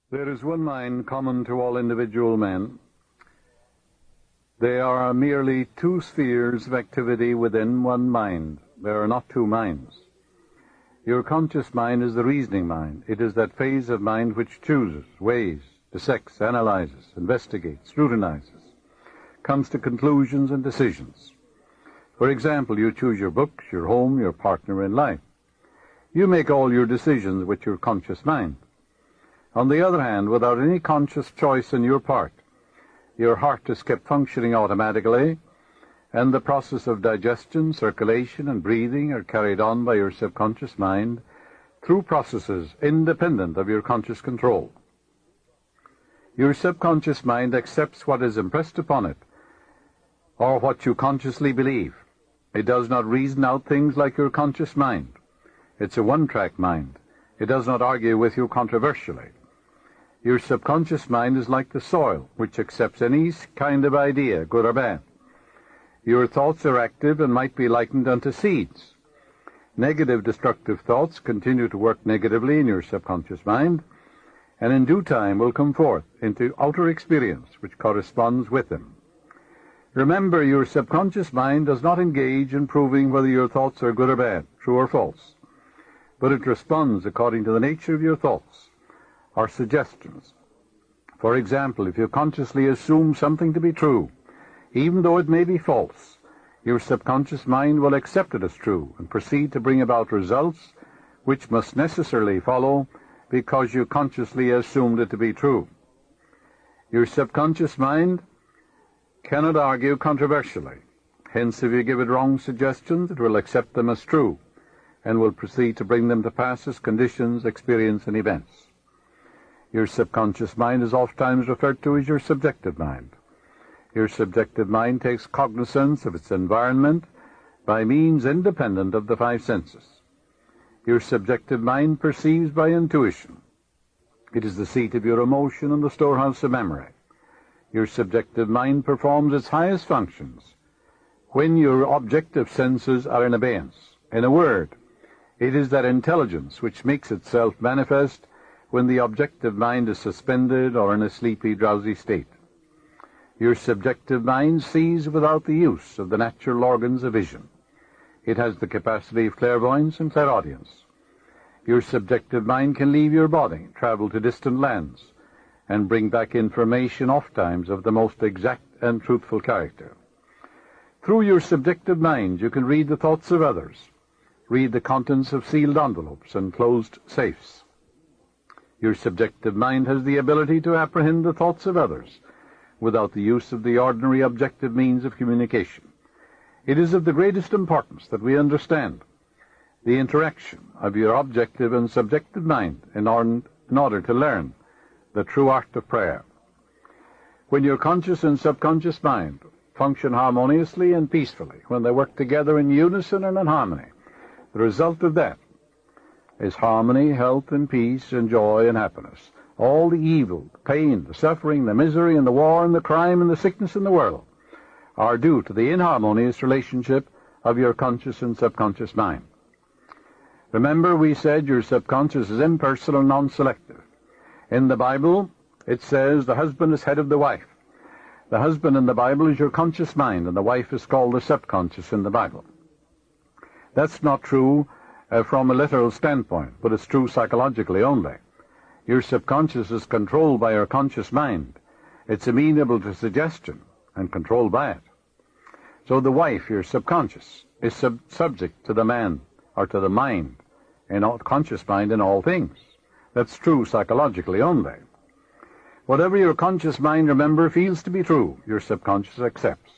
There is one mind common to all individual men. They are merely two spheres of activity within one mind. There are not two minds. Your conscious mind is the reasoning mind. It is that phase of mind which chooses, weighs, dissects, analyzes, investigates, scrutinizes, comes to conclusions and decisions. For example, you choose your books, your home, your partner in life. You make all your decisions with your conscious mind. On the other hand, without any conscious choice on your part, your heart is kept functioning automatically, and the process of digestion, circulation, and breathing are carried on by your subconscious mind through processes independent of your conscious control. Your subconscious mind accepts what is impressed upon it, or what you consciously believe. It does not reason out things like your conscious mind. It's a one-track mind. It does not argue with you controversially. Your subconscious mind is like the soil, which accepts any kind of idea, good or bad. Your thoughts are active and might be likened unto seeds. Negative, destructive thoughts continue to work negatively in your subconscious mind, and in due time will come forth into outer experience which corresponds with them. Remember, your subconscious mind does not engage in proving whether your thoughts are good or bad, true or false, but it responds according to the nature of your thoughts or suggestions. For example, if you consciously assume something to be true, even though it may be false, your subconscious mind will accept it as true and proceed to bring about results which must necessarily follow because you consciously assumed it to be true. Your subconscious mind cannot argue controversially. Hence, if you give it wrong suggestions, it will accept them as true and will proceed to bring them to pass as conditions, experience, and events. Your subconscious mind is oftentimes referred to as your subjective mind. Your subjective mind takes cognizance of its environment by means independent of the five senses. Your subjective mind perceives by intuition. It is the seat of your emotion and the storehouse of memory. Your subjective mind performs its highest functions when your objective senses are in abeyance. In a word, it is that intelligence which makes itself manifest when the objective mind is suspended or in a sleepy, drowsy state. Your subjective mind sees without the use of the natural organs of vision. It has the capacity of clairvoyance and clairaudience. Your subjective mind can leave your body, travel to distant lands, and bring back information oftentimes of the most exact and truthful character. Through your subjective mind, you can read the thoughts of others, read the contents of sealed envelopes and closed safes. Your subjective mind has the ability to apprehend the thoughts of others without the use of the ordinary objective means of communication. It is of the greatest importance that we understand the interaction of your objective and subjective mind in order to learn the true art of prayer. When your conscious and subconscious mind function harmoniously and peacefully, when they work together in unison and in harmony, the result of that is harmony, health, and peace, and joy, and happiness. All the evil, the pain, the suffering, the misery, and the war, and the crime, and the sickness in the world are due to the inharmonious relationship of your conscious and subconscious mind. Remember, we said your subconscious is impersonal and non-selective. In the Bible, it says the husband is head of the wife. The husband in the Bible is your conscious mind, and the wife is called the subconscious in the Bible. That's not true from a literal standpoint, but it's true psychologically only. Your subconscious is controlled by your conscious mind. It's amenable to suggestion and controlled by it. So the wife, your subconscious, is subject to the man or to the mind, conscious mind in all things. That's true psychologically only. Whatever your conscious mind, remember, feels to be true, your subconscious accepts.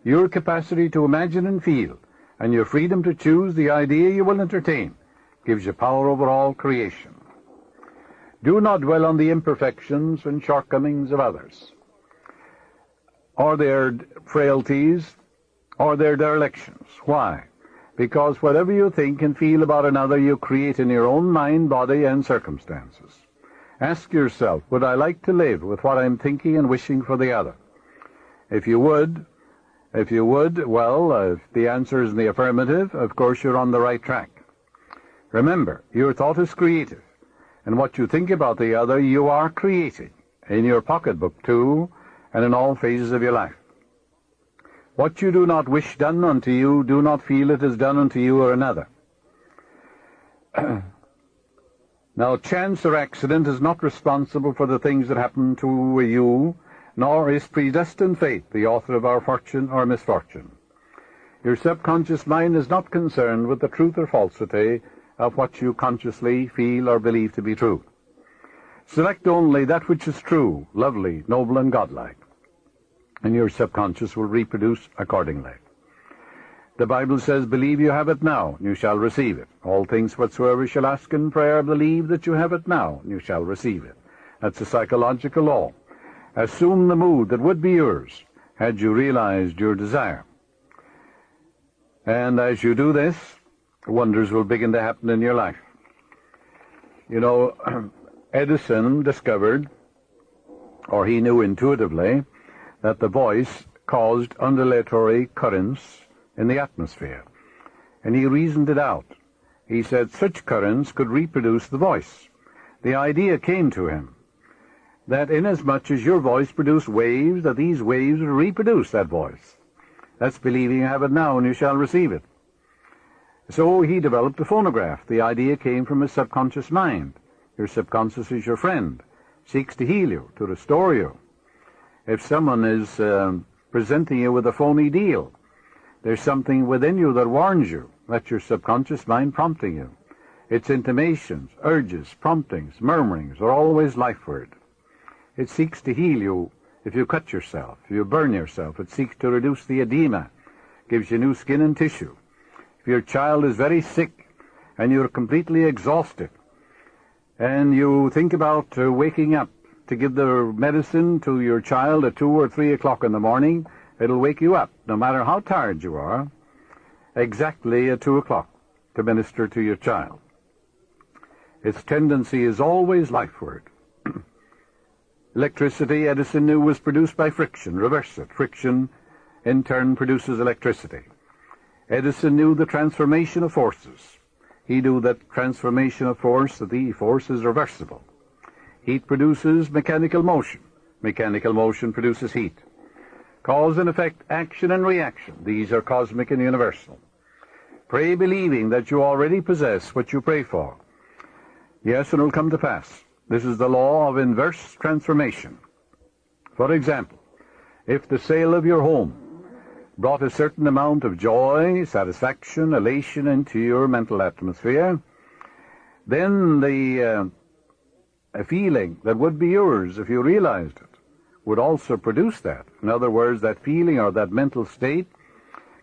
Your capacity to imagine and feel, and your freedom to choose the idea you will entertain, gives you power over all creation. Do not dwell on the imperfections and shortcomings of others, or their frailties, or their derelictions. Why? Because whatever you think and feel about another, you create in your own mind, body, and circumstances. Ask yourself, would I like to live with what I'm thinking and wishing for the other? If you would, well, if the answer is in the affirmative, of course you're on the right track. Remember, your thought is creative, And what you think about the other, you are creating, in your pocketbook too, and in all phases of your life. What you do not wish done unto you, do not feel it is done unto you or another. Now, chance or accident is not responsible for the things that happen to you, nor is predestined fate the author of our fortune or misfortune. Your subconscious mind is not concerned with the truth or falsity of what you consciously feel or believe to be true. Select only that which is true, lovely, noble, and godlike, and your subconscious will reproduce accordingly. The Bible says, believe you have it now, and you shall receive it. All things whatsoever you shall ask in prayer, believe that you have it now, and you shall receive it. That's a psychological law. Assume the mood that would be yours had you realized your desire. And as you do this, wonders will begin to happen in your life. You know, Edison discovered, or he knew intuitively, that the voice caused undulatory currents in the atmosphere. And he reasoned it out. He said such currents could reproduce the voice. The idea came to him that inasmuch as your voice produced waves, that these waves would reproduce that voice. That's believing you have it now and you shall receive it. So he developed a phonograph. The idea came from his subconscious mind. Your subconscious is your friend, seeks to heal you, to restore you. If someone is presenting you with a phony deal, there's something within you that warns you. That's your subconscious mind prompting you. Its intimations, urges, promptings, murmurings are always life word. It seeks to heal you if you cut yourself, if you burn yourself. It seeks to reduce the edema, gives you new skin and tissue. If your child is very sick and you're completely exhausted and you think about waking up to give the medicine to your child at 2 or 3 o'clock in the morning, it'll wake you up, no matter how tired you are, exactly at 2 o'clock to minister to your child. Its tendency is always life word. Electricity, Edison knew, was produced by friction. Reverse it. Friction, in turn, produces electricity. Edison knew the transformation of forces. He knew that transformation of force, that the force is reversible. Heat produces mechanical motion. Mechanical motion produces heat. Cause and effect, action and reaction. These are cosmic and universal. Pray believing that you already possess what you pray for. Yes, and it will come to pass. This is the law of inverse transformation. For example, if the sale of your home brought a certain amount of joy, satisfaction, elation into your mental atmosphere, then the feeling that would be yours if you realized it would also produce that. In other words, that feeling or that mental state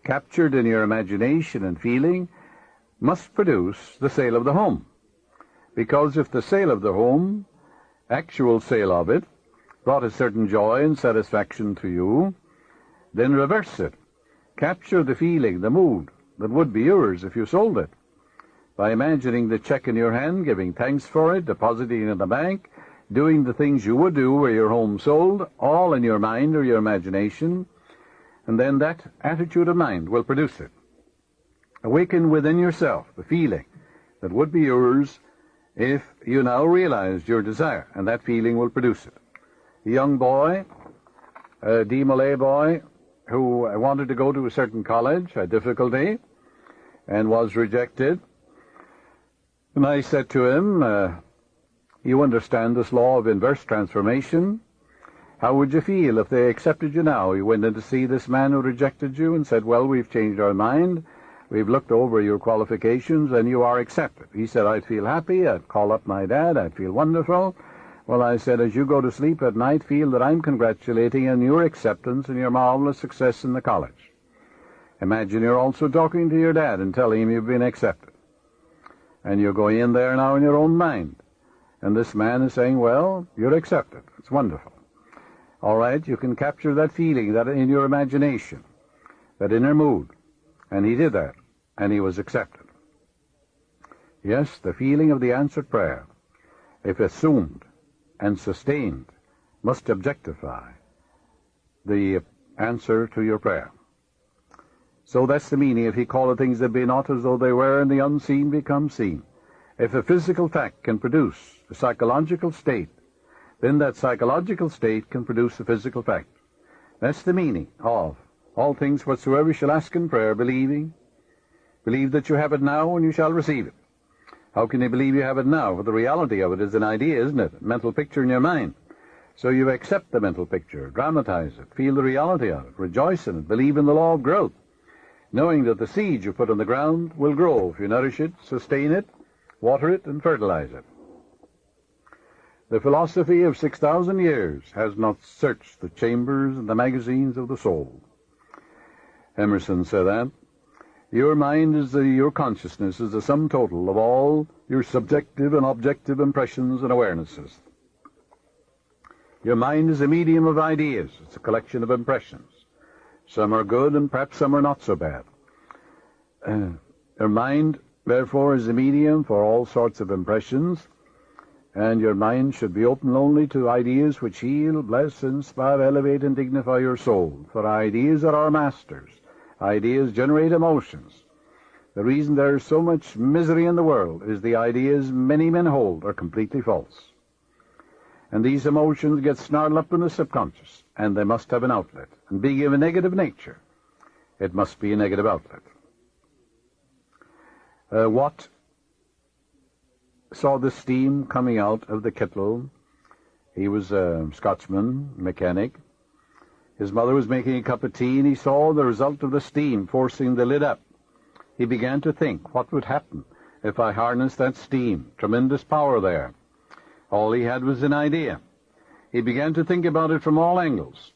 captured in your imagination and feeling must produce the sale of the home. Because if the sale of the home, actual sale of it, brought a certain joy and satisfaction to you, then reverse it. Capture the feeling, the mood that would be yours if you sold it, by imagining the check in your hand, giving thanks for it, depositing it in the bank, doing the things you would do were your home sold, all in your mind or your imagination, and then that attitude of mind will produce it. Awaken within yourself the feeling that would be yours if you now realized your desire, and that feeling will produce it. A young boy, a D-Malay boy, who wanted to go to a certain college, had difficulty, and was rejected. And I said to him, you understand this law of inverse transformation? How would you feel if they accepted you now? You went in to see this man who rejected you and said, well, we've changed our mind. We've looked over your qualifications and you are accepted. He said, I'd feel happy. I'd call up my dad. I'd feel wonderful. Well, I said, as you go to sleep at night, feel that I'm congratulating on your acceptance and your marvelous success in the college. Imagine you're also talking to your dad and telling him you've been accepted. And you're going in there now in your own mind. And this man is saying, well, you're accepted. It's wonderful. All right, you can capture that feeling, that in your imagination, that inner mood. And he did that, and he was accepted. Yes, the feeling of the answered prayer, if assumed and sustained, must objectify the answer to your prayer. So that's the meaning. If he calleth things that be not as though they were, and the unseen become seen. If a physical fact can produce a psychological state, then that psychological state can produce a physical fact. That's the meaning of all things whatsoever you shall ask in prayer, believing. Believe that you have it now and you shall receive it. How can you believe you have it now? Well, the reality of it is an idea, isn't it? A mental picture in your mind. So you accept the mental picture, dramatize it, feel the reality of it, rejoice in it, believe in the law of growth, knowing that the seed you put on the ground will grow if you nourish it, sustain it, water it, and fertilize it. The philosophy of 6,000 years has not searched the chambers and the magazines of the soul. Emerson said that. Your mind is your consciousness is the sum total of all your subjective and objective impressions and awarenesses. Your mind is a medium of ideas. It's a collection of impressions. Some are good and perhaps some are not so bad. Your mind, therefore, is a medium for all sorts of impressions, and your mind should be open only to ideas which heal, bless, inspire, elevate, and dignify your soul. For ideas are our masters. Ideas generate emotions. The reason there is so much misery in the world is the ideas many men hold are completely false. And these emotions get snarled up in the subconscious, and they must have an outlet. And being of a negative nature, it must be a negative outlet. Watt saw the steam coming out of the kettle. He was a Scotchman, mechanic. His mother was making a cup of tea, and he saw the result of the steam forcing the lid up. He began to think, what would happen if I harnessed that steam? Tremendous power there. All he had was an idea. He began to think about it from all angles.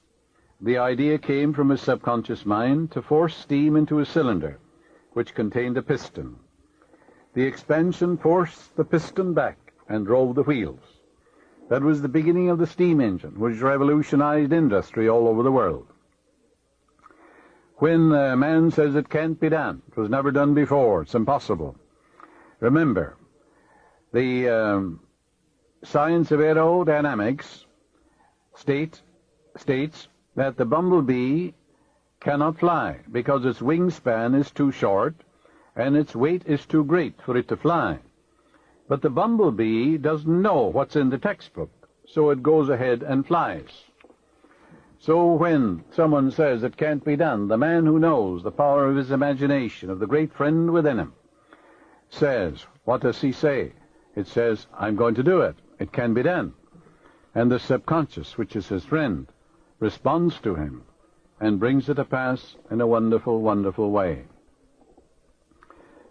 The idea came from his subconscious mind to force steam into a cylinder, which contained a piston. The expansion forced the piston back and drove the wheels. That was the beginning of the steam engine, which revolutionized industry all over the world. When a man says it can't be done, it was never done before, it's impossible. Remember, the science of aerodynamics states that the bumblebee cannot fly because its wingspan is too short and its weight is too great for it to fly. But the bumblebee doesn't know what's in the textbook, so it goes ahead and flies. So when someone says it can't be done, the man who knows the power of his imagination, of the great friend within him, says, what does he say? It says, I'm going to do it. It can be done. And the subconscious, which is his friend, responds to him and brings it to pass in a wonderful, wonderful way.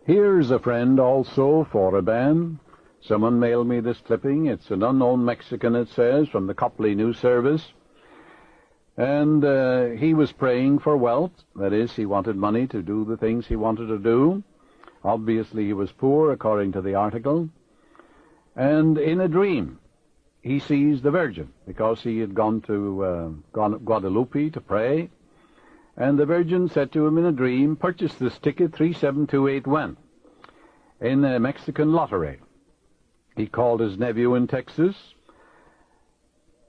Here's a friend also for a band. Someone mailed me this clipping. It's an unknown Mexican, it says, from the Copley News Service. And he was praying for wealth. That is, he wanted money to do the things he wanted to do. Obviously, he was poor, according to the article. And in a dream, he sees the Virgin, because he had gone to Guadalupe to pray. And the Virgin said to him in a dream, purchase this ticket 37281 in a Mexican lottery. He called his nephew in Texas,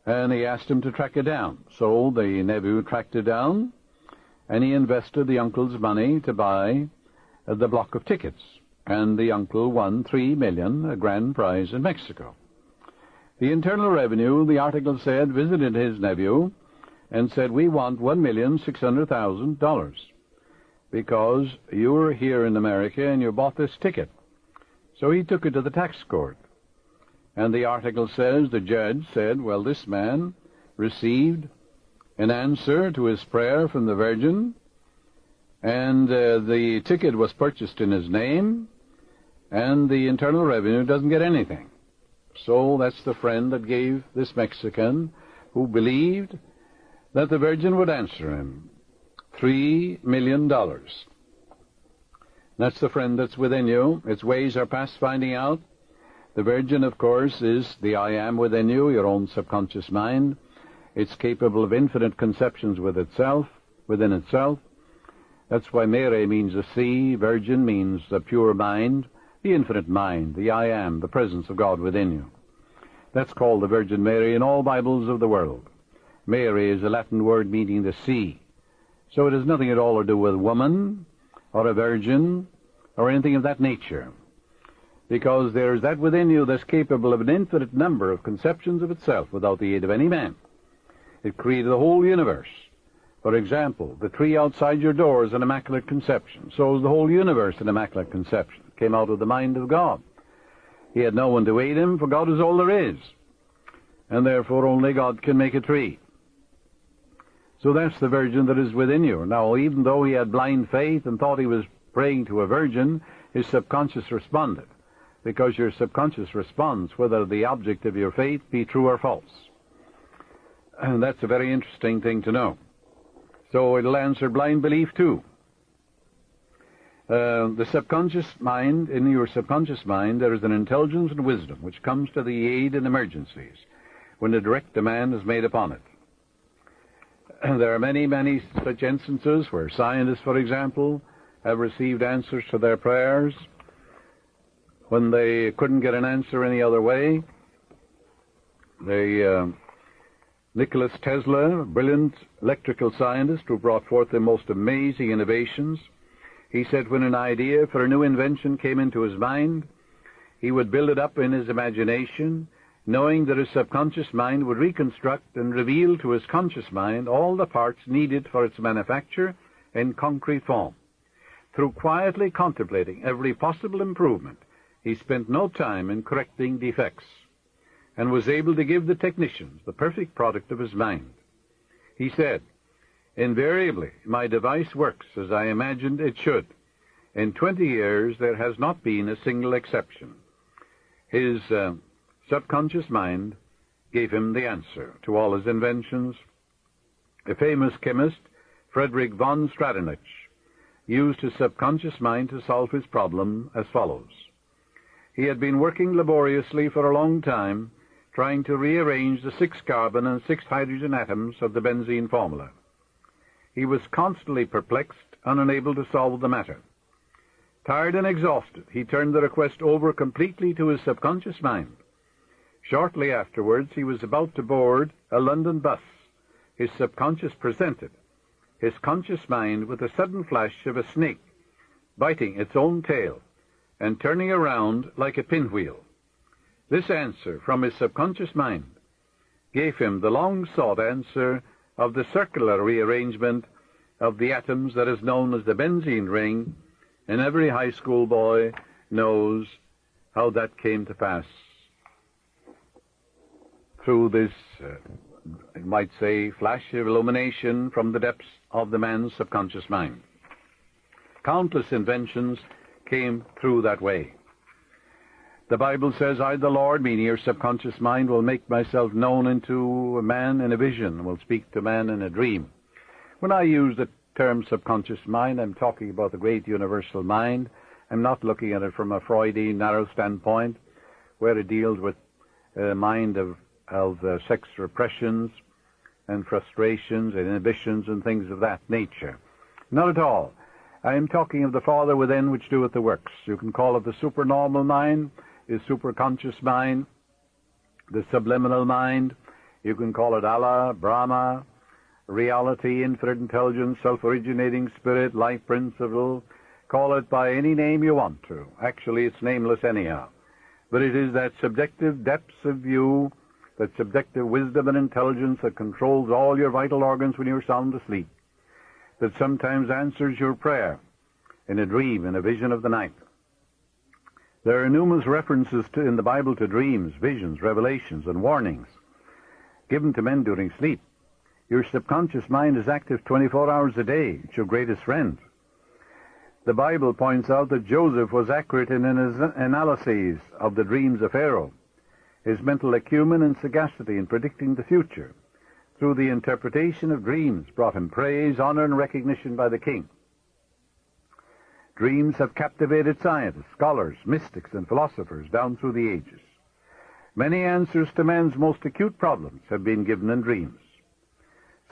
and he asked him to track it down. So the nephew tracked it down, and he invested the uncle's money to buy the block of tickets. And the uncle won $3 million, a grand prize in Mexico. The Internal Revenue, the article said, visited his nephew and said, we want $1,600,000 because you were here in America and you bought this ticket. So he took it to the tax court. And the article says, the judge said, well, this man received an answer to his prayer from the Virgin, and the ticket was purchased in his name, and the Internal Revenue doesn't get anything. So that's the friend that gave this Mexican, who believed that the Virgin would answer him, $3 million. That's the friend that's within you. Its ways are past finding out. The Virgin, of course, is the I am within you, your own subconscious mind. It's capable of infinite conceptions within itself. That's why Mary means the sea, Virgin means the pure mind, the infinite mind, the I am, the presence of God within you. That's called the Virgin Mary in all Bibles of the world. Mary is a Latin word meaning the sea. So it has nothing at all to do with woman or a virgin or anything of that nature. because there is that within you that's capable of an infinite number of conceptions of itself without the aid of any man. It created the whole universe. For example, the tree outside your door is an immaculate conception. So is the whole universe an immaculate conception. It came out of the mind of God. He had no one to aid him, for God is all there is. And therefore only God can make a tree. So that's the virgin that is within you. Now, even though he had blind faith and thought he was praying to a virgin, his subconscious responded. Because your subconscious responds whether the object of your faith be true or false. And that's a very interesting thing to know. So it'll answer blind belief too. The subconscious mind, in your subconscious mind, there is an intelligence and wisdom which comes to the aid in emergencies when a direct demand is made upon it. And there are many, many such instances where scientists, for example, have received answers to their prayers when they couldn't get an answer any other way. Nicholas Tesla, a brilliant electrical scientist who brought forth the most amazing innovations, he said when an idea for a new invention came into his mind, he would build it up in his imagination, knowing that his subconscious mind would reconstruct and reveal to his conscious mind all the parts needed for its manufacture in concrete form. Through quietly contemplating every possible improvement, he spent no time in correcting defects, and was able to give the technicians the perfect product of his mind. He said, "Invariably, my device works as I imagined it should. In 20 years, there has not been a single exception." His subconscious mind gave him the answer to all his inventions. A famous chemist, Frederick von Stradonich, used his subconscious mind to solve his problem as follows. He had been working laboriously for a long time, trying to rearrange the 6 carbon and 6 hydrogen atoms of the benzene formula. He was constantly perplexed and unable to solve the matter. Tired and exhausted, he turned the request over completely to his subconscious mind. Shortly afterwards, he was about to board a London bus. His subconscious presented his conscious mind with a sudden flash of a snake biting its own tail and turning around like a pinwheel. This answer from his subconscious mind gave him the long-sought answer of the circular rearrangement of the atoms that is known as the benzene ring, and every high school boy knows how that came to pass through this, you might say, flash of illumination from the depths of the man's subconscious mind. Countless inventions came through that way. The Bible says, "I, the Lord," meaning your subconscious mind, "will make myself known unto a man in a vision, will speak to man in a dream." When I use the term subconscious mind, I'm talking about the great universal mind. I'm not looking at it from a Freudian narrow standpoint, where it deals with a mind of sex repressions and frustrations and inhibitions and things of that nature. Not at all. I am talking of the Father within which doeth the works. You can call it the supernormal mind, the superconscious mind, the subliminal mind. You can call it Allah, Brahma, reality, infinite intelligence, self-originating spirit, life principle. Call it by any name you want to. Actually, it's nameless anyhow. But it is that subjective depths of view, that subjective wisdom and intelligence that controls all your vital organs when you're sound asleep, that sometimes answers your prayer in a dream, in a vision of the night. There are numerous references in the Bible to dreams, visions, revelations, and warnings given to men during sleep. Your subconscious mind is active 24 hours a day. It's your greatest friend. The Bible points out that Joseph was accurate in his analyses of the dreams of Pharaoh. His mental acumen and sagacity in predicting the future through the interpretation of dreams brought him praise, honor, and recognition by the king. Dreams have captivated scientists, scholars, mystics, and philosophers down through the ages. Many answers to man's most acute problems have been given in dreams.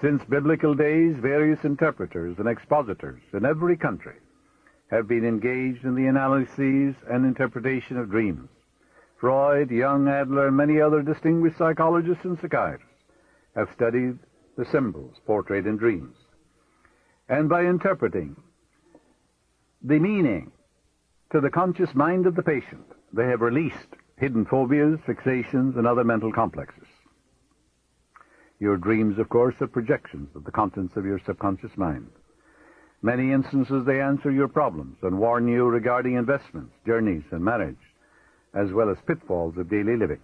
Since biblical days, various interpreters and expositors in every country have been engaged in the analyses and interpretation of dreams. Freud, Jung, Adler, and many other distinguished psychologists and psychiatrists have studied the symbols portrayed in dreams. And by interpreting the meaning to the conscious mind of the patient, they have released hidden phobias, fixations, and other mental complexes. Your dreams, of course, are projections of the contents of your subconscious mind. Many instances they answer your problems and warn you regarding investments, journeys, and marriage, as well as pitfalls of daily living.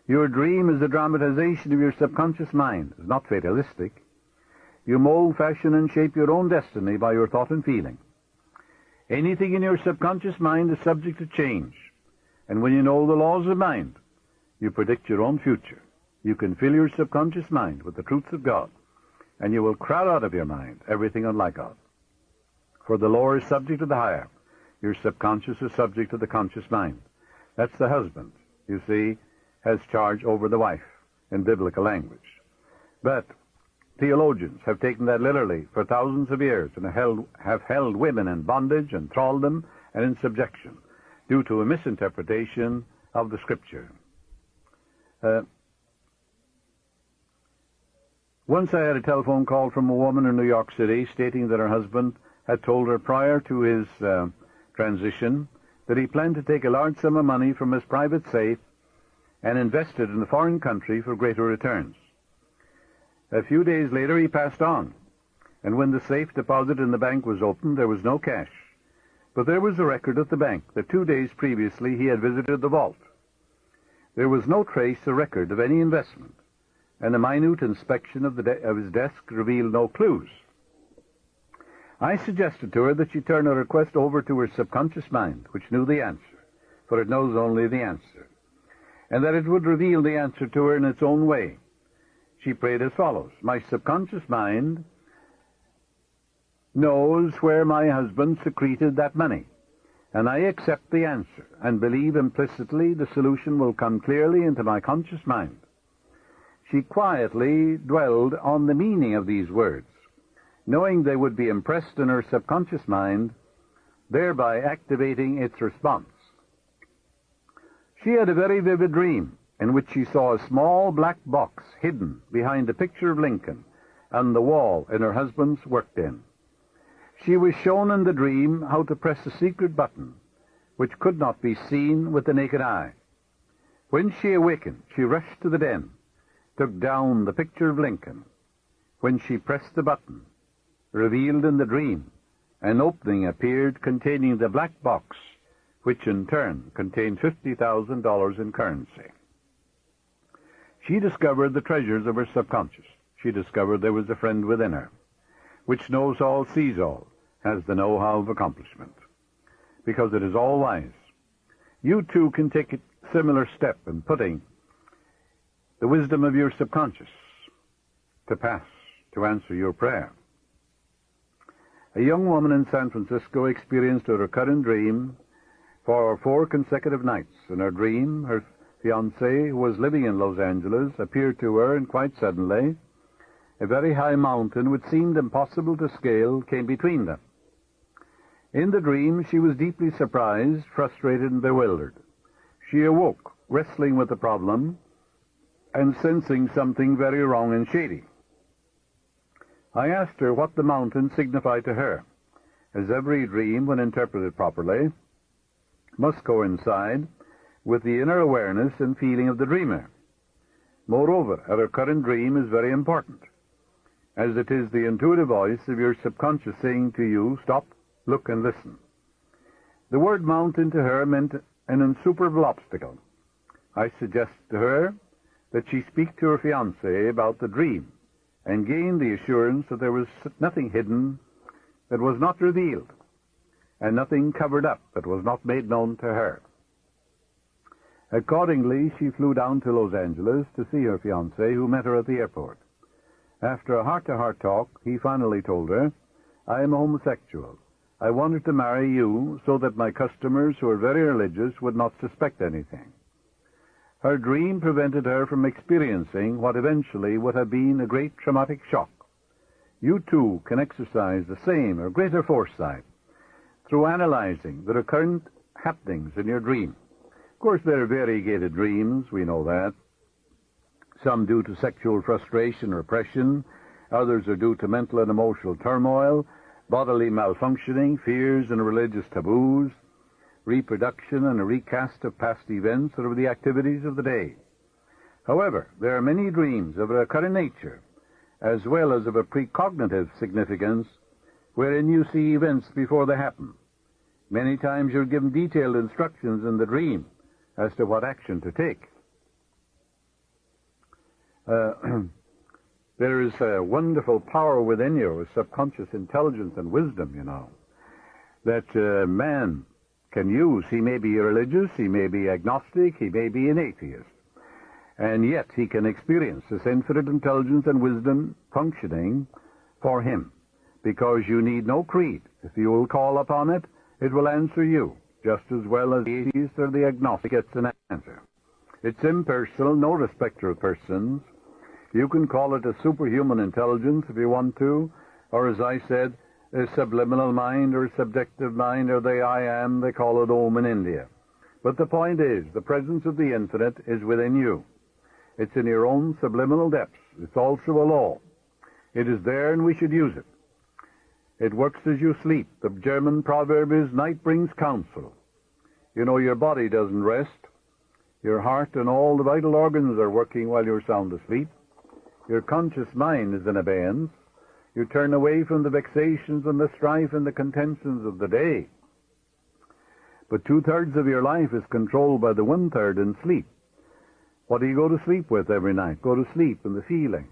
Your dream is a dramatization of your subconscious mind. It's not fatalistic. You mold, fashion, and shape your own destiny by your thought and feeling. Anything in your subconscious mind is subject to change. And when you know the laws of mind, you predict your own future. You can fill your subconscious mind with the truths of God, and you will crowd out of your mind everything unlike God. For the lower is subject to the higher. Your subconscious is subject to the conscious mind. That's the husband, you see, has charge over the wife in biblical language. But theologians have taken that literally for thousands of years and have held women in bondage and thraldom and in subjection due to a misinterpretation of the Scripture. Once I had a telephone call from a woman in New York City stating that her husband had told her prior to his transition that he planned to take a large sum of money from his private safe and invest it in a foreign country for greater returns. A few days later he passed on, and when the safe deposit in the bank was opened, there was no cash. But there was a record at the bank that 2 days previously he had visited the vault. There was no trace or record of any investment, and a minute inspection of his desk revealed no clues. I suggested to her that she turn her request over to her subconscious mind, which knew the answer, for it knows only the answer, and that it would reveal the answer to her in its own way. She prayed as follows: My subconscious mind knows where my husband secreted that money, and I accept the answer and believe implicitly the solution will come clearly into my conscious mind. She quietly dwelled on the meaning of these words, knowing they would be impressed in her subconscious mind, thereby activating its response. She had a very vivid dream in which she saw a small black box hidden behind a picture of Lincoln on the wall in her husband's work den. She was shown in the dream how to press a secret button, which could not be seen with the naked eye. When she awakened, she rushed to the den, took down the picture of Lincoln. When she pressed the button, revealed in the dream, an opening appeared containing the black box, which in turn contained $50,000 in currency. She discovered the treasures of her subconscious. She discovered there was a friend within her, which knows all, sees all, has the know-how of accomplishment, because it is all-wise. You too can take a similar step in putting the wisdom of your subconscious to pass to answer your prayer. A young woman in San Francisco experienced a recurrent dream for 4 consecutive nights. In her dream, her fiancé, who was living in Los Angeles, appeared to her, and quite suddenly, a very high mountain, which seemed impossible to scale, came between them. In the dream, she was deeply surprised, frustrated, and bewildered. She awoke, wrestling with the problem, and sensing something very wrong and shady. I asked her what the mountain signified to her, as every dream, when interpreted properly, must coincide with the inner awareness and feeling of the dreamer. Moreover, a recurrent dream is very important, as it is the intuitive voice of your subconscious saying to you, stop, look, and listen. The word mountain to her meant an insuperable obstacle. I suggested to her that she speak to her fiancé about the dream and gain the assurance that there was nothing hidden that was not revealed, and nothing covered up that was not made known to her. Accordingly, she flew down to Los Angeles to see her fiancé, who met her at the airport. After a heart-to-heart talk, he finally told her, I am a homosexual. I wanted to marry you so that my customers, who are very religious, would not suspect anything. Her dream prevented her from experiencing what eventually would have been a great traumatic shock. You too can exercise the same or greater foresight through analyzing the recurrent happenings in your dream. Of course, there are variegated dreams, we know that. Some due to sexual frustration or repression, others are due to mental and emotional turmoil, bodily malfunctioning, fears and religious taboos, reproduction and a recast of past events or of the activities of the day. However, there are many dreams of a recurrent nature, as well as of a precognitive significance, wherein you see events before they happen. Many times you're given detailed instructions in the dream as to what action to take. There is a wonderful power within you, a subconscious intelligence and wisdom, you know, that man can use. He may be religious, he may be agnostic, he may be an atheist, and yet he can experience this infinite intelligence and wisdom functioning for him, because you need no creed. If you will call upon it, it will answer you, just as well as the atheist or the agnostic gets an answer. It's impersonal, no respecter of persons. You can call it a superhuman intelligence if you want to, or as I said, a subliminal mind or a subjective mind, or the I am, they call it Om in India. But the point is, the presence of the infinite is within you. It's in your own subliminal depths. It's also a law. It is there, and we should use it. It works as you sleep. The German proverb is, night brings counsel. You know, your body doesn't rest. Your heart and all the vital organs are working while you're sound asleep. Your conscious mind is in abeyance. You turn away from the vexations and the strife and the contentions of the day. But 2/3 of your life is controlled by the 1/3 in sleep. What do you go to sleep with every night? Go to sleep in the feeling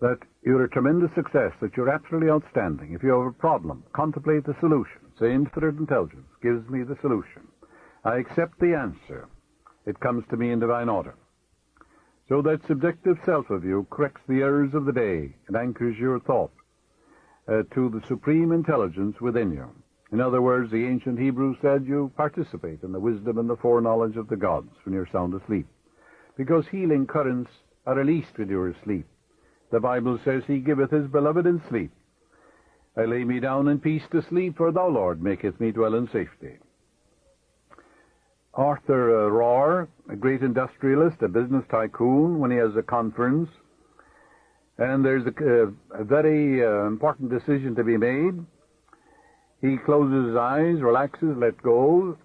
that you're a tremendous success, that you're absolutely outstanding. If you have a problem, contemplate the solution. Say, infinite intelligence gives me the solution. I accept the answer. It comes to me in divine order. So that subjective self of you corrects the errors of the day and anchors your thought to the supreme intelligence within you. In other words, the ancient Hebrews said you participate in the wisdom and the foreknowledge of the gods when you're sound asleep, because healing currents are released when you're asleep. The Bible says, He giveth His beloved in sleep. I lay me down in peace to sleep, for Thou, Lord, maketh me dwell in safety. Arthur Rohr, a great industrialist, a business tycoon, when he has a conference, and there's a very important decision to be made, he closes his eyes, relaxes, let's go,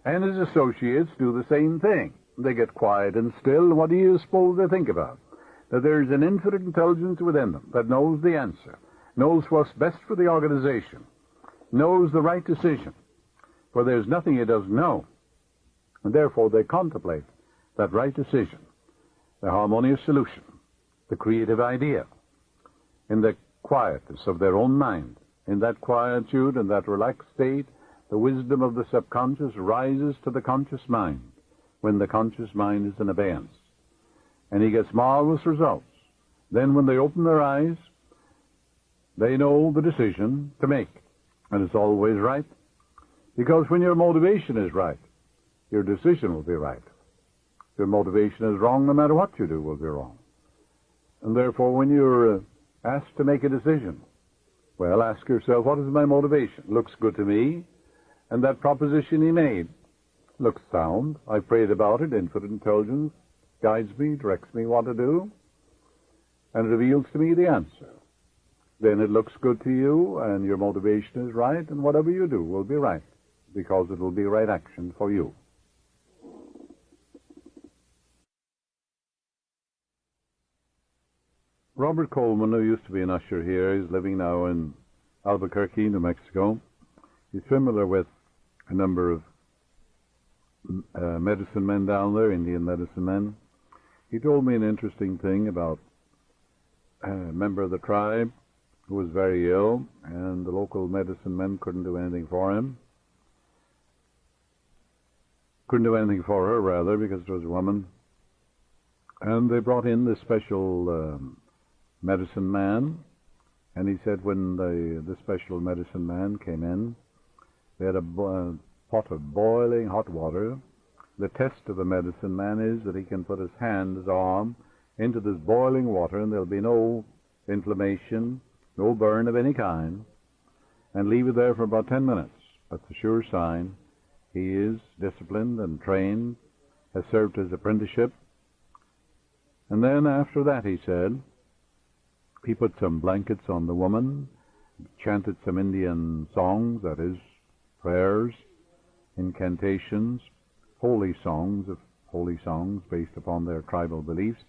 and his associates do the same thing. They get quiet and still. What do you suppose they think about? That there's an infinite intelligence within them that knows the answer, knows what's best for the organization, knows the right decision, for there's nothing it doesn't know, and therefore they contemplate that right decision, the harmonious solution, the creative idea, in the quietness of their own mind. In that quietude, in that relaxed state, the wisdom of the subconscious rises to the conscious mind, when the conscious mind is in abeyance, and he gets marvelous results. Then when they open their eyes, they know the decision to make. And it's always right, because when your motivation is right, your decision will be right. If your motivation is wrong, no matter what you do will be wrong. And therefore, when you're asked to make a decision, well, ask yourself, what is my motivation? Looks good to me, and that proposition he made looks sound. I prayed about it. Infinite intelligence guides me, directs me what to do, and reveals to me the answer. Then it looks good to you, and your motivation is right, and whatever you do will be right, because it will be right action for you. Robert Coleman, who used to be an usher here, is living now in Albuquerque, New Mexico. He's familiar with a number of medicine men down there, Indian medicine men. He told me an interesting thing about a member of the tribe who was very ill, and the local medicine men couldn't do anything for him. Couldn't do anything for her, rather, because it was a woman. And they brought in this special medicine man, and he said when the special medicine man came in, they had a pot of boiling hot water. The test of a medicine man is that he can put his hand, his arm, into this boiling water, and there'll be no inflammation, no burn of any kind, and leave it there for about 10 minutes. That's a sure sign he is disciplined and trained, has served his apprenticeship. And then after that, he said, he put some blankets on the woman, chanted some Indian songs, that is, prayers, incantations, holy songs based upon their tribal beliefs.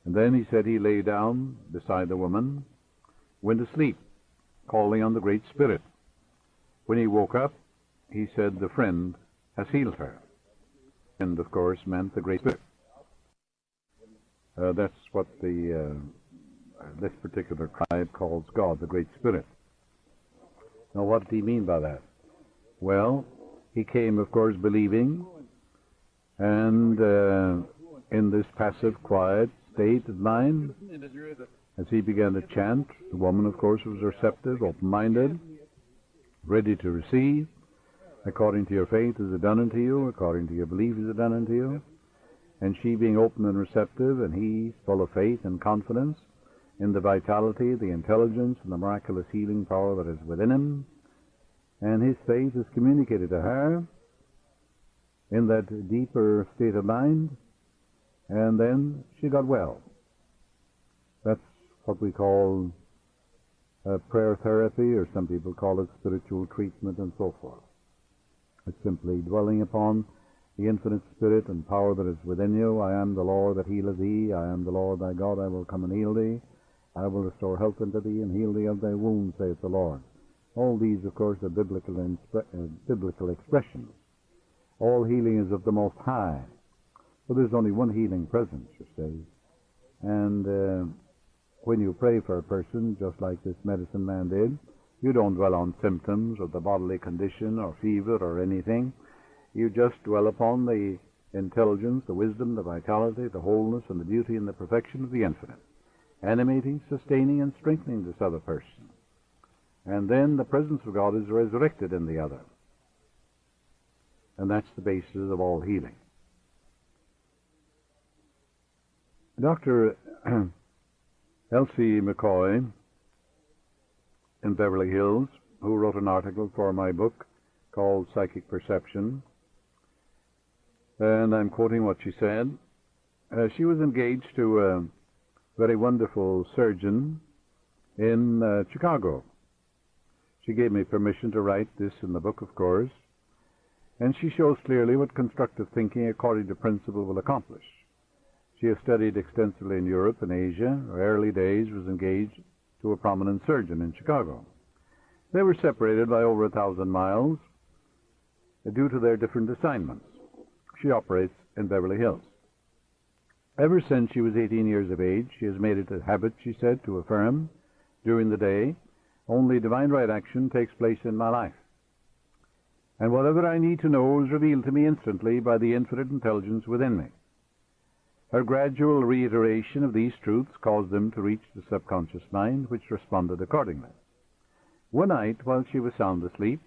And then he said he lay down beside the woman, went to sleep, calling on the Great Spirit. When he woke up, he said the friend has healed her. And of course meant the Great Spirit. That's what this particular tribe calls God, the Great Spirit. Now what did he mean by that? Well, he came, of course, believing, and in this passive, quiet state of mind, as he began to chant, the woman, of course, was receptive, open-minded, ready to receive. According to your faith is it done unto you, according to your belief is it done unto you. And she being open and receptive, and he full of faith and confidence in the vitality, the intelligence, and the miraculous healing power that is within him. And his faith is communicated to her in that deeper state of mind, and then she got well. That's what we call prayer therapy, or some people call it spiritual treatment, and so forth. It's simply dwelling upon the infinite spirit and power that is within you. I am the Lord that healeth thee. I am the Lord thy God. I will come and heal thee. I will restore health unto thee and heal thee of thy wounds, saith the Lord. All these, of course, are biblical expressions. All healing is of the Most High. But there's only one healing presence, you see. And when you pray for a person, just like this medicine man did, you don't dwell on symptoms of the bodily condition or fever or anything. You just dwell upon the intelligence, the wisdom, the vitality, the wholeness, and the beauty and the perfection of the infinite, animating, sustaining, and strengthening this other person. And then the presence of God is resurrected in the other. And that's the basis of all healing. Dr. Elsie McCoy in Beverly Hills, who wrote an article for my book called Psychic Perception, and I'm quoting what she said. She was engaged to a very wonderful surgeon in Chicago. She gave me permission to write this in the book, of course, and she shows clearly what constructive thinking according to principle will accomplish. She has studied extensively in Europe and Asia. Her early days was engaged to a prominent surgeon in Chicago. They were separated by over 1,000 miles due to their different assignments. She operates in Beverly Hills. Ever since she was 18 years of age, she has made it a habit, she said, to affirm during the day, only divine right action takes place in my life. And whatever I need to know is revealed to me instantly by the infinite intelligence within me. Her gradual reiteration of these truths caused them to reach the subconscious mind, which responded accordingly. One night, while she was sound asleep,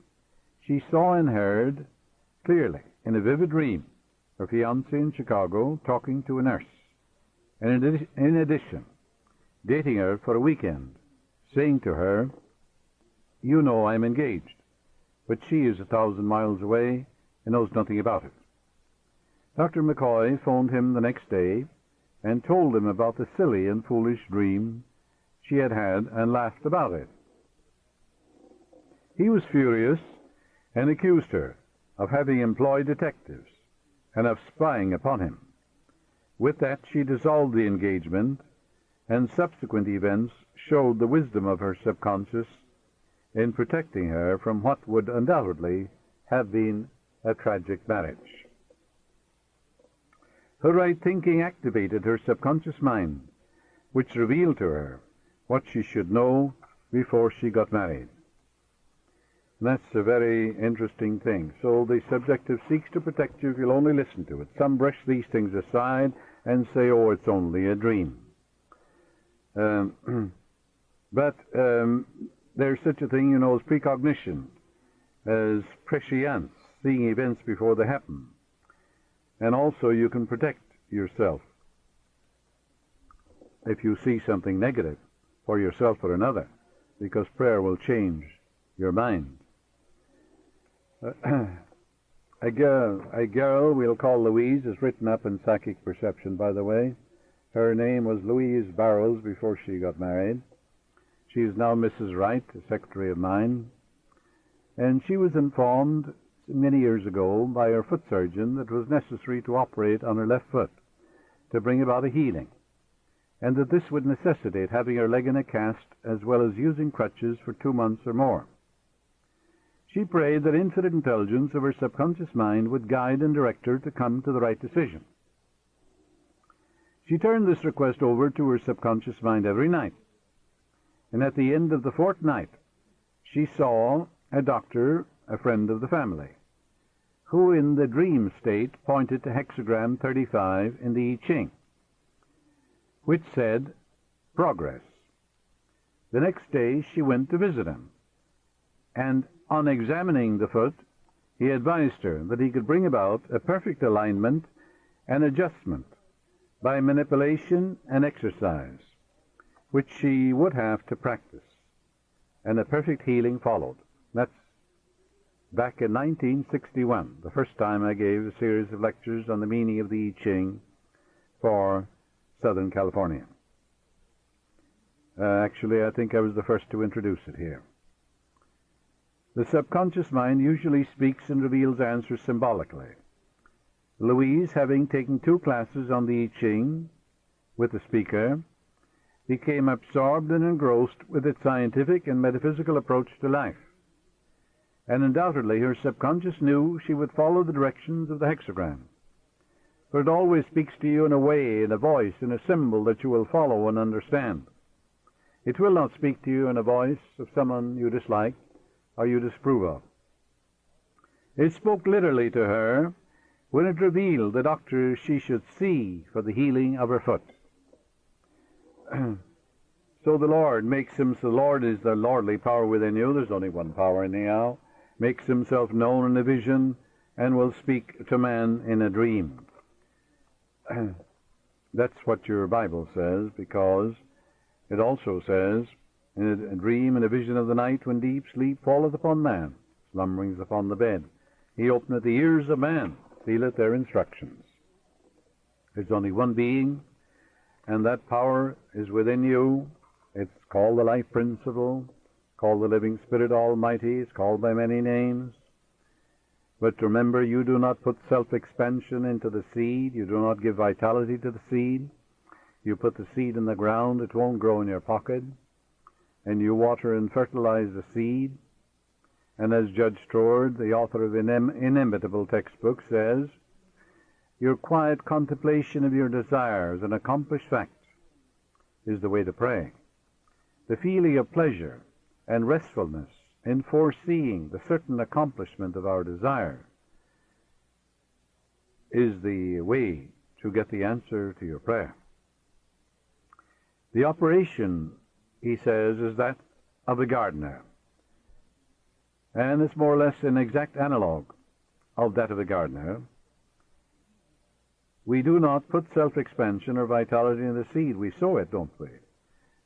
she saw and heard clearly, in a vivid dream, her fiancé in Chicago talking to a nurse, and in addition, dating her for a weekend, saying to her, "You know I'm engaged," but she is 1,000 miles away and knows nothing about it. Dr. McCoy phoned him the next day and told him about the silly and foolish dream she had had and laughed about it. He was furious and accused her of having employed detectives and of spying upon him. With that, she dissolved the engagement, and subsequent events showed the wisdom of her subconscious in protecting her from what would undoubtedly have been a tragic marriage. Her right thinking activated her subconscious mind, which revealed to her what she should know before she got married. And that's a very interesting thing. So the subjective seeks to protect you if you'll only listen to it. Some brush these things aside and say, oh, it's only a dream. But there's such a thing, as precognition, as prescience, seeing events before they happen. And also you can protect yourself if you see something negative for yourself or another, because prayer will change your mind. A girl we'll call Louise is written up in Psychic Perception, by the way. Her name was Louise Barrows before she got married. She is now Mrs. Wright, a secretary of mine, and she was informed many years ago by her foot surgeon that it was necessary to operate on her left foot to bring about a healing, and that this would necessitate having her leg in a cast as well as using crutches for 2 months or more. She prayed that infinite intelligence of her subconscious mind would guide and direct her to come to the right decision. She turned this request over to her subconscious mind every night, and at the end of the fortnight she saw a doctor, a friend of the family, who in the dream state pointed to hexagram 35 in the I Ching, which said, progress. The next day she went to visit him, and on examining the foot, he advised her that he could bring about a perfect alignment and adjustment by manipulation and exercise, which she would have to practice, and a perfect healing followed. That's back in 1961, the first time I gave a series of lectures on the meaning of the I Ching for Southern California. Actually, I think I was the first to introduce it here. The subconscious mind usually speaks and reveals answers symbolically. Louise, having taken 2 classes on the I Ching with the speaker, became absorbed and engrossed with its scientific and metaphysical approach to life. And undoubtedly her subconscious knew she would follow the directions of the hexagram, for it always speaks to you in a way, in a voice, in a symbol that you will follow and understand. It will not speak to you in a voice of someone you dislike or you disapprove of. It spoke literally to her when it revealed the doctor she should see for the healing of her foot. So the Lord the Lord is the lordly power within you. There's only one power anyhow. Makes himself known in a vision and will speak to man in a dream. That's what your Bible says, because it also says, in a dream and a vision of the night, when deep sleep falleth upon man, slumberings upon the bed, he openeth the ears of man, feeleth their instructions. There's only one being, and that power is within you. It's called the life principle, called the living spirit almighty. It's called by many names. But remember, you do not put self-expansion into the seed. You do not give vitality to the seed. You put the seed in the ground, it won't grow in your pocket. And you water and fertilize the seed. And as Judge Strord, the author of inimitable textbook, says, your quiet contemplation of your desires and accomplished fact is the way to pray. The feeling of pleasure and restfulness in foreseeing the certain accomplishment of our desire is the way to get the answer to your prayer. The operation, he says, is that of a gardener, and it's more or less an exact analog of that of a gardener. We do not put self-expansion or vitality in the seed. We sow it, don't we?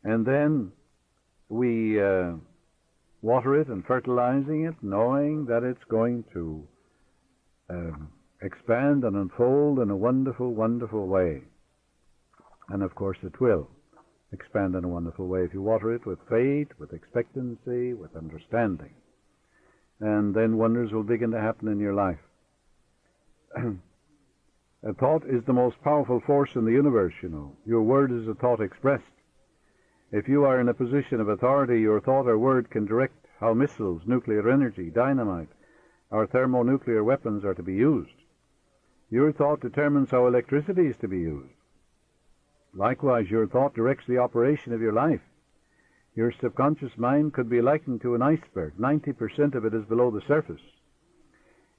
And then we water it and fertilizing it, knowing that it's going to expand and unfold in a wonderful, wonderful way. And of course it will expand in a wonderful way if you water it with faith, with expectancy, with understanding. And then wonders will begin to happen in your life. A thought is the most powerful force in the universe, you know. Your word is a thought expressed. If you are in a position of authority, your thought or word can direct how missiles, nuclear energy, dynamite, or thermonuclear weapons are to be used. Your thought determines how electricity is to be used. Likewise, your thought directs the operation of your life. Your subconscious mind could be likened to an iceberg. 90% of it is below the surface.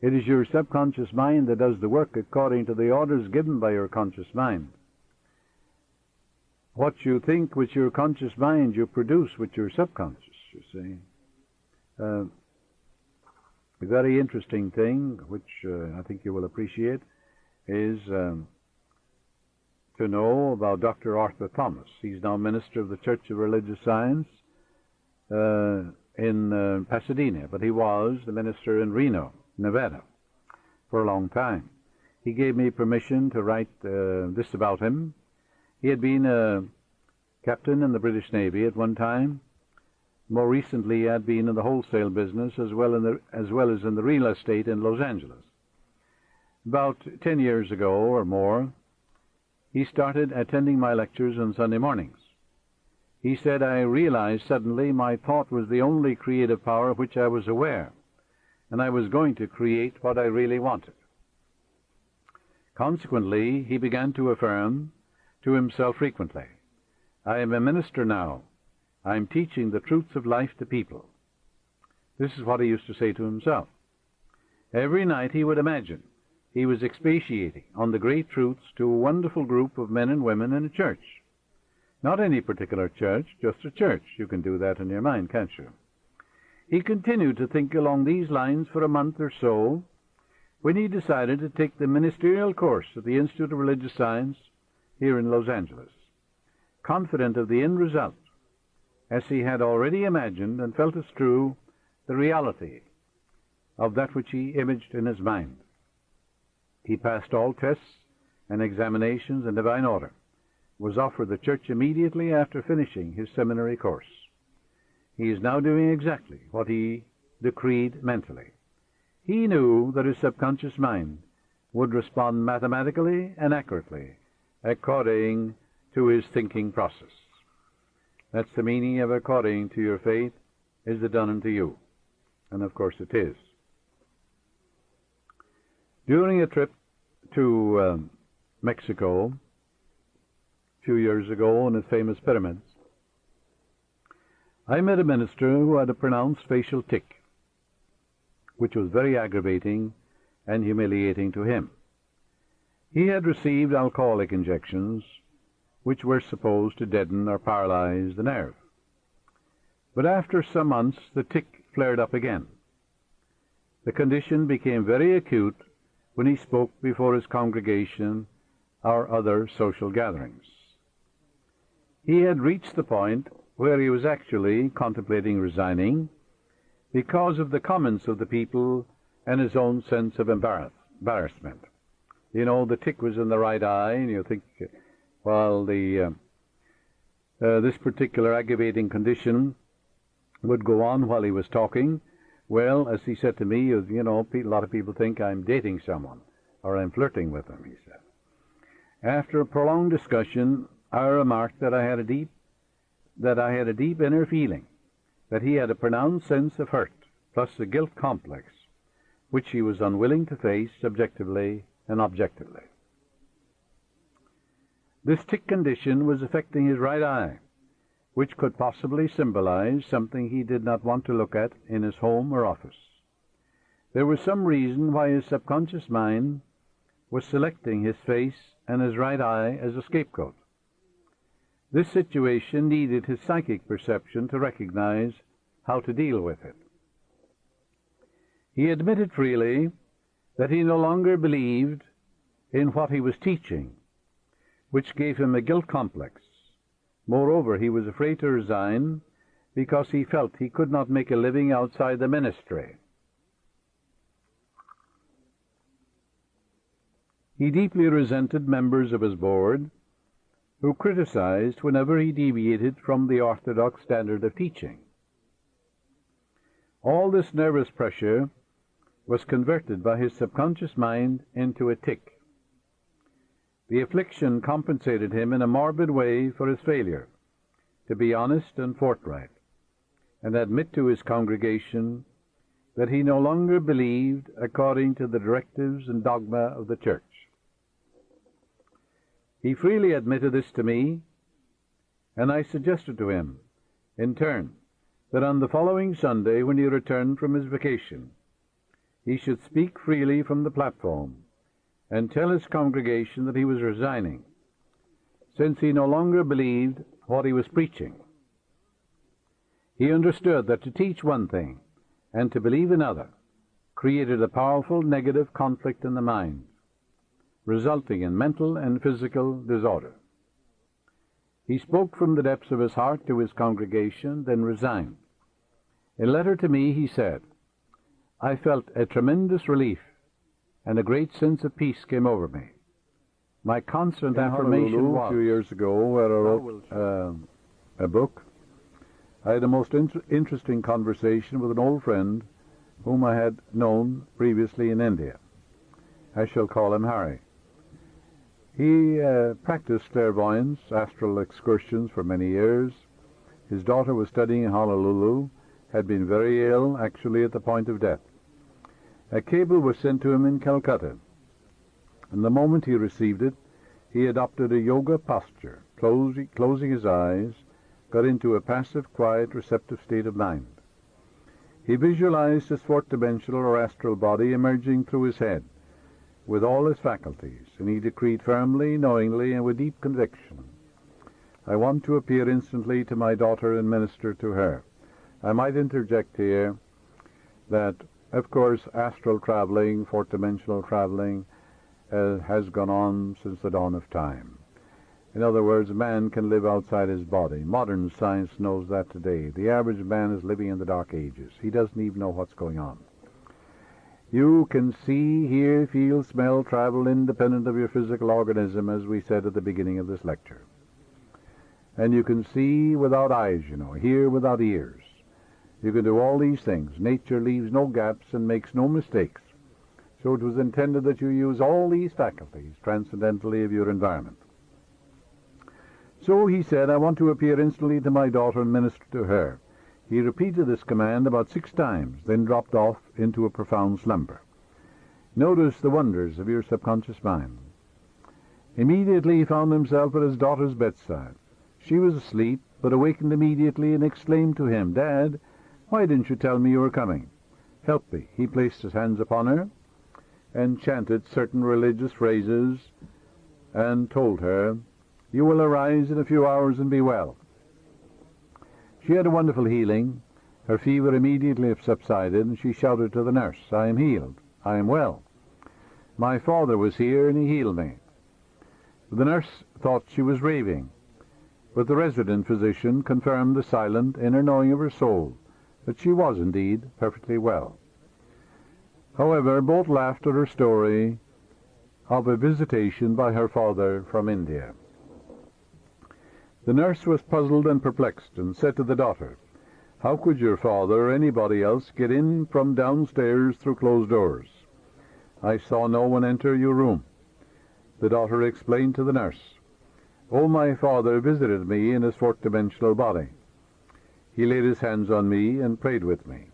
It is your subconscious mind that does the work according to the orders given by your conscious mind. What you think with your conscious mind, you produce with your subconscious, you see. A very interesting thing, which I think you will appreciate, is to know about Dr. Arthur Thomas. He's now minister of the Church of Religious Science in Pasadena, but he was the minister in Reno, Nevada, for a long time. He gave me permission to write this about him. He had been a captain in the British Navy at one time, More recently, he had been in the wholesale business as well as in the real estate in Los Angeles. About 10 years ago or more, he started attending my lectures on Sunday mornings. He said, I realized suddenly my thought was the only creative power of which I was aware, and I was going to create what I really wanted. Consequently, he began to affirm to himself frequently, I am a minister now. I am teaching the truths of life to people. This is what he used to say to himself. Every night he would imagine he was expatiating on the great truths to a wonderful group of men and women in a church. Not any particular church, just a church. You can do that in your mind, can't you? He continued to think along these lines for a month or so when he decided to take the ministerial course at the Institute of Religious Science here in Los Angeles, confident of the end result, as he had already imagined and felt as true the reality of that which he imaged in his mind. He passed all tests and examinations in divine order, was offered the church immediately after finishing his seminary course. He is now doing exactly what he decreed mentally. He knew that his subconscious mind would respond mathematically and accurately according to his thinking process. That's the meaning of according to your faith is it done unto you. And of course it is. During a trip to Mexico a few years ago in its famous pyramids, I met a minister who had a pronounced facial tic, which was very aggravating and humiliating to him. He had received alcoholic injections, which were supposed to deaden or paralyze the nerve. But after some months, the tic flared up again. The condition became very acute when he spoke before his congregation or other social gatherings. He had reached the point where he was actually contemplating resigning because of the comments of the people and his own sense of embarrassment. You know, the tic was in the right eye, and you think, well, this particular aggravating condition would go on while he was talking. Well, as he said to me, you know, a lot of people think I'm dating someone or I'm flirting with them, he said. After a prolonged discussion, I remarked that I had a deep inner feeling that he had a pronounced sense of hurt, plus a guilt complex, which he was unwilling to face subjectively and objectively. This tic condition was affecting his right eye, which could possibly symbolize something he did not want to look at in his home or office. There was some reason why his subconscious mind was selecting his face and his right eye as a scapegoat. This situation needed his psychic perception to recognize how to deal with it. He admitted freely that he no longer believed in what he was teaching, which gave him a guilt complex. Moreover, he was afraid to resign because he felt he could not make a living outside the ministry. He deeply resented members of his board who criticized whenever he deviated from the orthodox standard of teaching. All this nervous pressure was converted by his subconscious mind into a tic. The affliction compensated him in a morbid way for his failure to be honest and forthright and admit to his congregation that he no longer believed according to the directives and dogma of the church. He freely admitted this to me, and I suggested to him, in turn, that on the following Sunday, when he returned from his vacation, he should speak freely from the platform and tell his congregation that he was resigning, since he no longer believed what he was preaching. He understood that to teach one thing and to believe another created a powerful negative conflict in the mind, resulting in mental and physical disorder. He spoke from the depths of his heart to his congregation, then resigned. In a letter to me, he said, I felt a tremendous relief and a great sense of peace came over me. My constant affirmation was... A few years ago, where I wrote a book I had a most interesting conversation with an old friend whom I had known previously in India. I shall call him Harry. He practiced clairvoyance, astral excursions for many years. His daughter was studying in Honolulu, had been very ill, actually at the point of death. A cable was sent to him in Calcutta, and the moment he received it, he adopted a yoga posture, closing his eyes, got into a passive, quiet, receptive state of mind. He visualized his fourth-dimensional or astral body emerging through his head with all his faculties, and he decreed firmly, knowingly, and with deep conviction, I want to appear instantly to my daughter and minister to her. I might interject here that, of course, astral traveling, fourth-dimensional traveling, has gone on since the dawn of time. In other words, man can live outside his body. Modern science knows that today. The average man is living in the Dark Ages. He doesn't even know what's going on. You can see, hear, feel, smell, travel independent of your physical organism, as we said at the beginning of this lecture. And you can see without eyes, hear without ears. You can do all these things. Nature leaves no gaps and makes no mistakes. So it was intended that you use all these faculties transcendentally of your environment. So he said, I want to appear instantly to my daughter and minister to her. He repeated this command about 6 times, then dropped off into a profound slumber. Notice the wonders of your subconscious mind. Immediately he found himself at his daughter's bedside. She was asleep, but awakened immediately and exclaimed to him, Dad, why didn't you tell me you were coming? Help me. He placed his hands upon her and chanted certain religious phrases and told her, you will arise in a few hours and be well. She had a wonderful healing. Her fever immediately subsided, and she shouted to the nurse, I am healed. I am well. My father was here, and he healed me. The nurse thought she was raving, but the resident physician confirmed the silent inner knowing of her soul, that she was indeed perfectly well. However, both laughed at her story of a visitation by her father from India. The nurse was puzzled and perplexed, and said to the daughter, how could your father or anybody else get in from downstairs through closed doors? I saw no one enter your room. The daughter explained to the nurse, oh, my father visited me in his fourth-dimensional body. He laid his hands on me and prayed with me.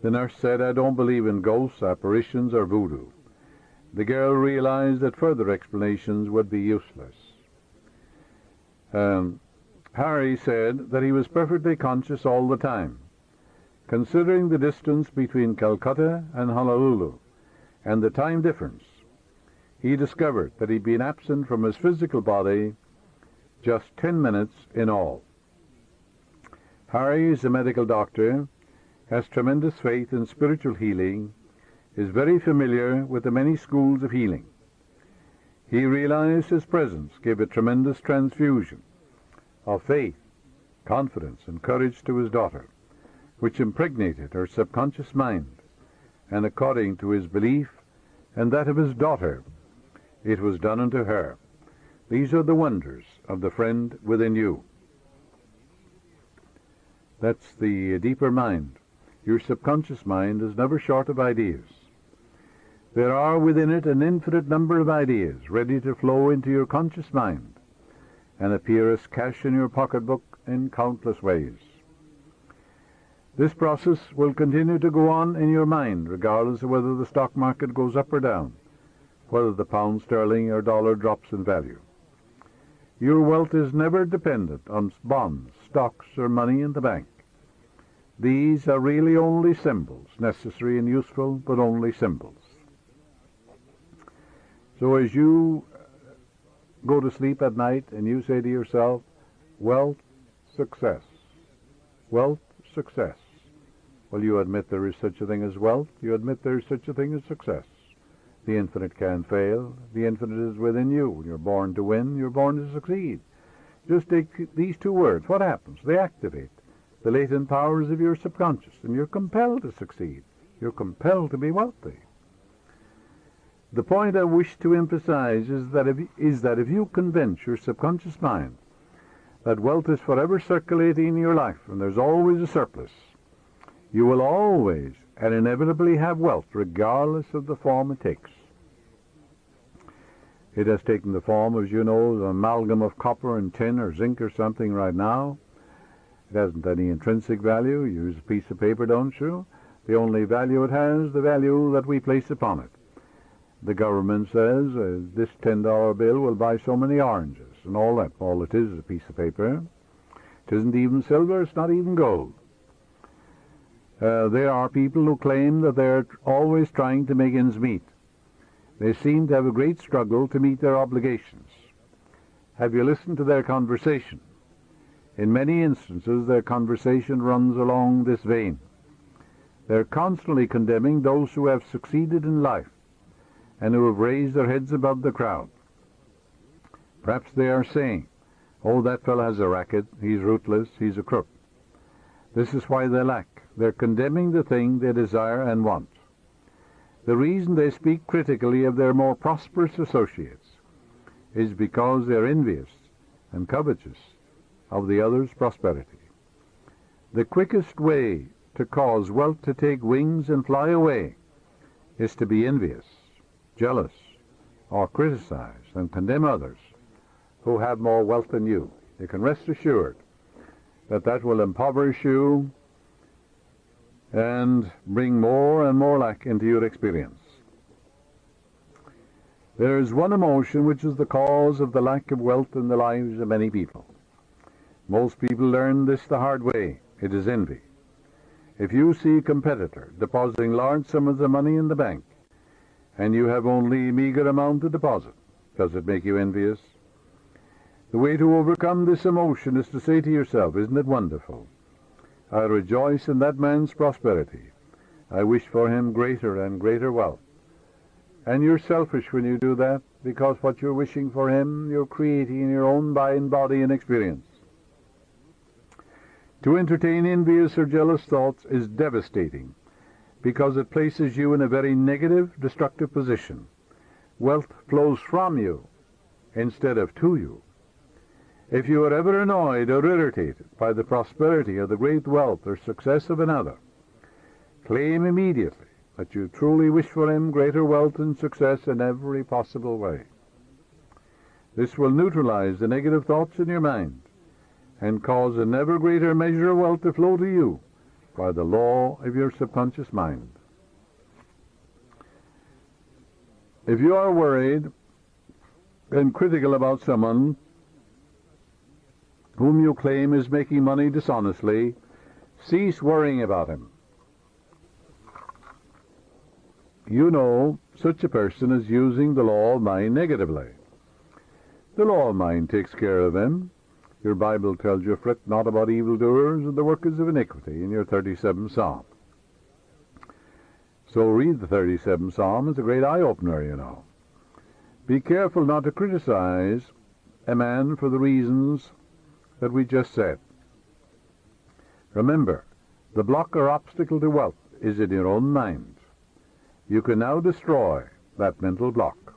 The nurse said, I don't believe in ghosts, apparitions, or voodoo. The girl realized that further explanations would be useless. Harry said that he was perfectly conscious all the time. Considering the distance between Calcutta and Honolulu and the time difference, he discovered that he'd been absent from his physical body just 10 minutes in all. Harry is a medical doctor, has tremendous faith in spiritual healing, is very familiar with the many schools of healing. He realized his presence gave a tremendous transfusion of faith, confidence, and courage to his daughter, which impregnated her subconscious mind, and according to his belief and that of his daughter, it was done unto her. These are the wonders of the friend within you. That's the deeper mind. Your subconscious mind is never short of ideas. There are within it an infinite number of ideas ready to flow into your conscious mind and appear as cash in your pocketbook in countless ways. This process will continue to go on in your mind regardless of whether the stock market goes up or down, whether the pound sterling or dollar drops in value. Your wealth is never dependent on bonds, stocks, or money in the bank. These are really only symbols, necessary and useful, but only symbols. So as you go to sleep at night and you say to yourself, wealth, success, wealth, success. Well, you admit there is such a thing as wealth. You admit there is such a thing as success. The infinite can't fail. The infinite is within you. You're born to win. You're born to succeed. Just take these 2 words. What happens? They activate the latent powers of your subconscious, and you're compelled to succeed. You're compelled to be wealthy. The point I wish to emphasize is that if you convince your subconscious mind that wealth is forever circulating in your life, and there's always a surplus. You will always and inevitably have wealth, regardless of the form it takes. It has taken the form, as you know, the amalgam of copper and tin or zinc or something right now. It hasn't any intrinsic value. You use a piece of paper, don't you? The only value it has, the value that we place upon it. The government says this $10 bill will buy so many oranges and all that. All it is a piece of paper. It isn't even silver, it's not even gold. There are people who claim that they're always trying to make ends meet. They seem to have a great struggle to meet their obligations. Have you listened to their conversation? In many instances, their conversation runs along this vein. They're constantly condemning those who have succeeded in life and who have raised their heads above the crowd. Perhaps they are saying, "Oh, that fellow has a racket, he's rootless, he's a crook." This is why they lack. They're condemning the thing they desire and want. The reason they speak critically of their more prosperous associates is because they're envious and covetous of the other's prosperity. The quickest way to cause wealth to take wings and fly away is to be envious, jealous, or criticize and condemn others who have more wealth than you. You can rest assured that that will impoverish you and bring more and more lack into your experience. There is one emotion which is the cause of the lack of wealth in the lives of many people. Most people learn this the hard way. It is envy. If you see a competitor depositing large sums of money in the bank, and you have only a meager amount to deposit, does it make you envious? The way to overcome this emotion is to say to yourself, "Isn't it wonderful? I rejoice in that man's prosperity. I wish for him greater and greater wealth." And you're selfish when you do that, because what you're wishing for him, you're creating in your own mind, body, and experience. To entertain envious or jealous thoughts is devastating, because it places you in a very negative, destructive position. Wealth flows from you instead of to you. If you are ever annoyed or irritated by the prosperity or the great wealth or success of another, claim immediately that you truly wish for him greater wealth and success in every possible way. This will neutralize the negative thoughts in your mind and cause an ever greater measure of wealth to flow to you by the law of your subconscious mind. If you are worried and critical about someone whom you claim is making money dishonestly, cease worrying about him. You know such a person is using the law of mind negatively. The law of mind takes care of him. Your Bible tells you, "Fret not about evildoers and the workers of iniquity," in your 37th Psalm. So read the 37th Psalm. It's a great eye-opener, you know. Be careful not to criticize a man for the reasons that we just said. Remember, the block or obstacle to wealth is in your own mind. You can now destroy that mental block.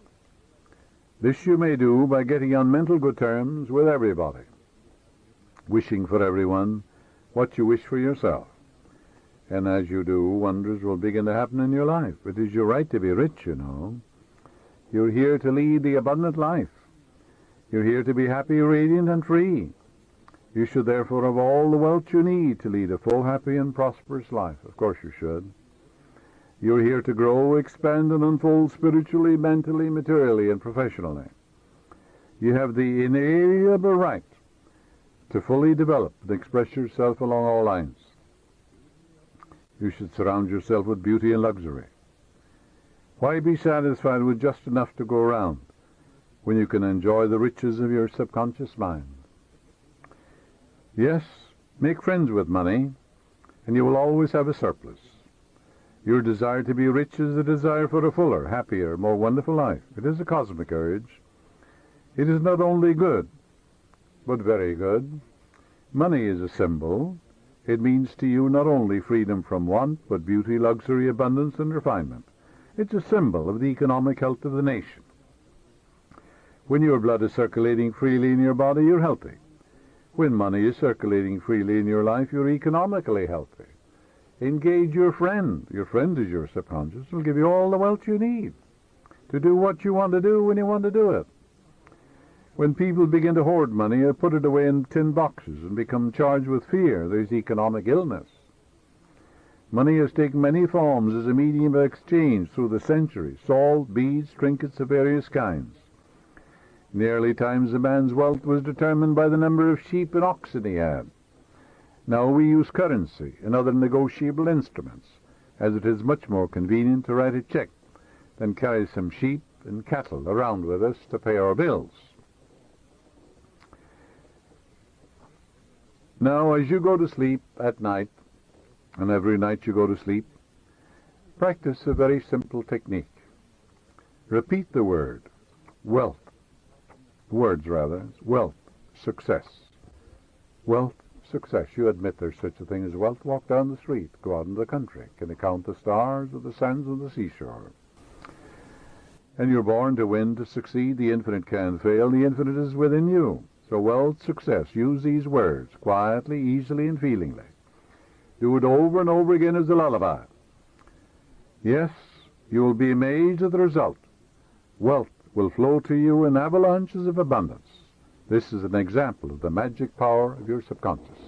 This you may do by getting on mental good terms with everybody, wishing for everyone what you wish for yourself. And as you do, wonders will begin to happen in your life. It is your right to be rich, you know. You're here to lead the abundant life. You're here to be happy, radiant, and free. You should therefore have all the wealth you need to lead a full, happy, and prosperous life. Of course you should. You're here to grow, expand, and unfold spiritually, mentally, materially, and professionally. You have the inalienable right to fully develop and express yourself along all lines. You should surround yourself with beauty and luxury. Why be satisfied with just enough to go around when you can enjoy the riches of your subconscious mind? Yes, make friends with money, and you will always have a surplus. Your desire to be rich is a desire for a fuller, happier, more wonderful life. It is a cosmic urge. It is not only good, but very good. Money is a symbol. It means to you not only freedom from want, but beauty, luxury, abundance, and refinement. It's a symbol of the economic health of the nation. When your blood is circulating freely in your body, you're healthy. When money is circulating freely in your life, you're economically healthy. Engage your friend. Your friend is your subconscious. Will give you all the wealth you need to do what you want to do when you want to do it. When people begin to hoard money or put it away in tin boxes and become charged with fear, there's economic illness. Money has taken many forms as a medium of exchange through the centuries: salt, beads, trinkets of various kinds. In the early times, a man's wealth was determined by the number of sheep and oxen he had. Now we use currency and other negotiable instruments, as it is much more convenient to write a check than carry some sheep and cattle around with us to pay our bills. Now, as you go to sleep at night, and every night you go to sleep, practice a very simple technique. Repeat the word, wealth. Words, rather. Wealth, success. Wealth, success. You admit there's such a thing as wealth. Walk down the street. Go out in the country. Can you count the stars or the sands on the seashore? And you're born to win, to succeed. The infinite can fail. The infinite is within you. So wealth, success. Use these words quietly, easily, and feelingly. Do it over and over again as a lullaby. Yes, you will be amazed at the result. Wealth will flow to you in avalanches of abundance. This is an example of the magic power of your subconscious.